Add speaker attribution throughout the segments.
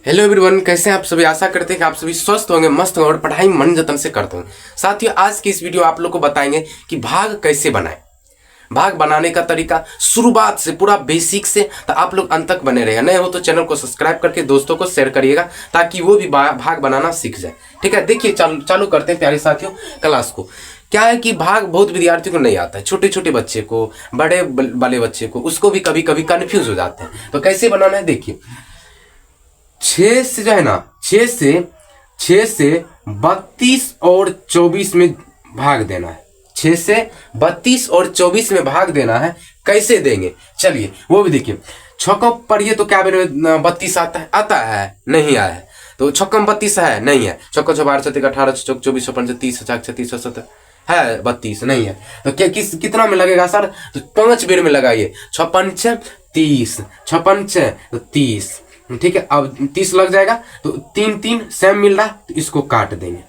Speaker 1: Hello everyone, कैसे हैं आप सभी। आशा करते हैं कि आप सभी स्वस्थ होंगे, मस्त होंगे और पढ़ाई मन जतन से करते होंगे। साथियों, आज की इस वीडियो आप लोग को बताएंगे कि भाग कैसे बनाएं। भाग बनाने का तरीका शुरुआत से पूरा बेसिक से, तो आप लोग अंत तक बने रहेगा। नए हो तो चैनल को सब्सक्राइब करके दोस्तों को शेयर करिएगा ताकि वो भी भाग बनाना सीख जाए। ठीक है, देखिए चालू करते हैं प्यारे साथियों क्लास को। क्या है कि भाग बहुत विद्यार्थियों को नहीं आता है, छोटे छोटे बच्चे को, बड़े वाले बच्चे को, उसको भी कभी कभी कंफ्यूज हो जाते हैं। तो कैसे बनाना है देखिए। 6 से जो है ना, 6 से 32 और 24 में भाग देना है। 6 से 32 और 24 में भाग देना है। कैसे देंगे चलिए वो भी देखिए। छक्कों पढ़िए तो क्या बने 32 आता है नहीं आया है। तो छक्कों में 32 है नहीं है। छक्कों 6 12 6 18 चौक 24 25 30 36 37 है 32 नहीं है। तो क्या कितना में लगेगा सर? तो 5 बेर में लगाइए। 6 5 30, 6 5 30। ठीक है, अब 30 लग जाएगा तो 3 3 सेम मिल रहा, तो इसको काट देंगे,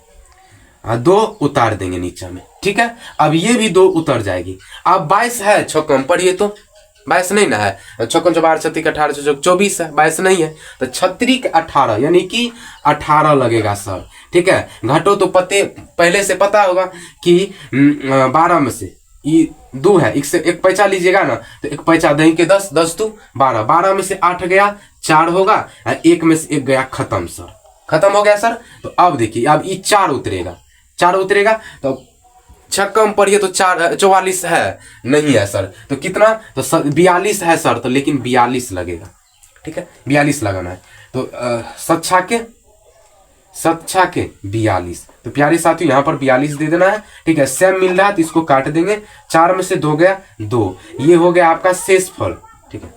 Speaker 1: 2 उतार देंगे नीचे में। ठीक है, अब ये भी 2 उतर जाएगी। अब 22 है छक्कम पढ़िए तो 22 नहीं ना है। छक्कम 12 36 18 24 है, 22 नहीं है। तो 36 18 यानी कि 18 लगेगा सर। ठीक है, घटो तो पहले से पता होगा कि 12 में से ये 2 है, एक पैसा लीजिएगा ना, तो एक पैसा देंगे के 10 10 2 12, 12 में से 8 गया 4 होगा, 1 में से 1 गया, खत्म सर, खत्म हो गया सर। तो अब देखिए, अब ये 4 उतरेगा तो छक्कम पढ़िए तो 44 है नहीं है सर। तो कितना? तो 42 है सर। तो लेकिन 42 लगेगा। ठीक है, 42 लगाना है। तो 7 के 42। तो प्यारे साथियों यहाँ पर 42 दे देना है। ठीक है, सेम मिल रहा है तो इसको काट देंगे। 4 में से 2 गया 2, ये हो गया आपका शेष फल। ठीक है,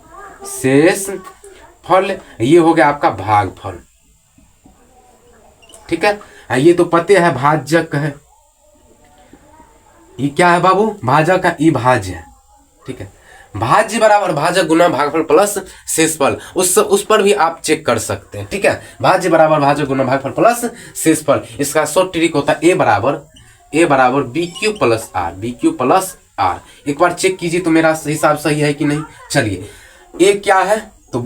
Speaker 1: शेष फल ये हो गया आपका भाग फल। ठीक है, ये तो पते है भाजक है। ये क्या है बाबू? भाजक का ई भाज्य है। ठीक है, भाज्य बराबर भाजक गुना भागफल प्लस शेषफल। उस पर भी आप चेक कर सकते हैं। ठीक है, भाज्य बराबर भाजक गुना भागफल प्लस शेषफल। इसका शॉर्ट ट्रिक होता है ए बराबर बी क्यू प्लस आर। एक बार चेक कीजिए तो मेरा हिसाब सही है कि नहीं। चलिए, ए क्या है? तो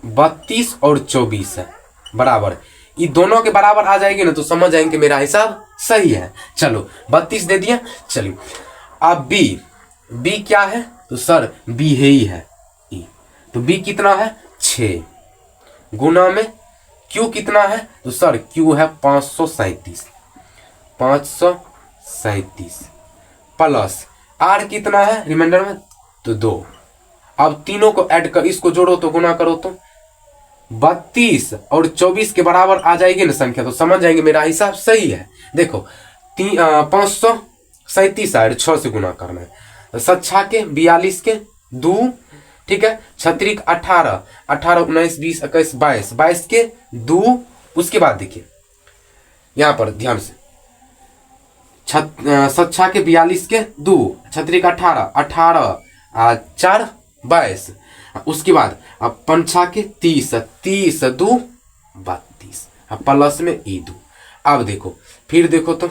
Speaker 1: 32 और 24 है बराबर, ये दोनों के बराबर आ जाएंगे ना तो समझ जाएंगे मेरा हिसाब सही है। चलो 32 दे दिया। चलिए अब बी क्या है? तो सर बी है ही है ई। तो बी कितना है? 6 गुना में क्यू कितना है? तो सर क्यू है 537 प्लस आर कितना है रिमाइंडर में? तो 2। अब तीनों को ऐड कर, इसको जोड़ो तो गुना करो तो 32 और 24 के बराबर आ जाएगी ना संख्या, तो समझ जाएंगे मेरा हिसाब सही है। देखो 537 है, 6 से गुना करना है। तो 7 के 42 के 2। ठीक है, 36 18 19 20 21 22 के 2। उसके बाद देखिए यहां पर ध्यान से, 7 के 42 के 2, 36 18 4 22। उसके बाद अब 5 के 30 2 32, प्लस में ई 2। अब देखो फिर देखो तो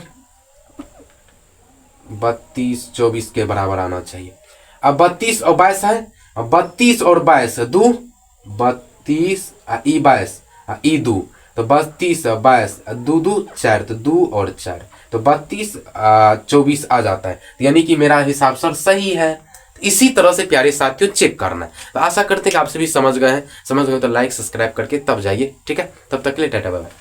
Speaker 1: 32 24 के बराबर आना चाहिए। अब 32 और 22 है, 32 और 22 2 32 ई 22 ई 2। तो 32 22 2 2 4, तो 2 और 4, तो 32 24 आ जाता है। यानी कि मेरा हिसाब सर सही है। इसी तरह से प्यारे साथियों चेक करना है। तो आशा करते हैं कि आप सभी समझ गए तो लाइक सब्सक्राइब करके तब जाइए। ठीक है, तब तक के लिए टाटा बाय बाय।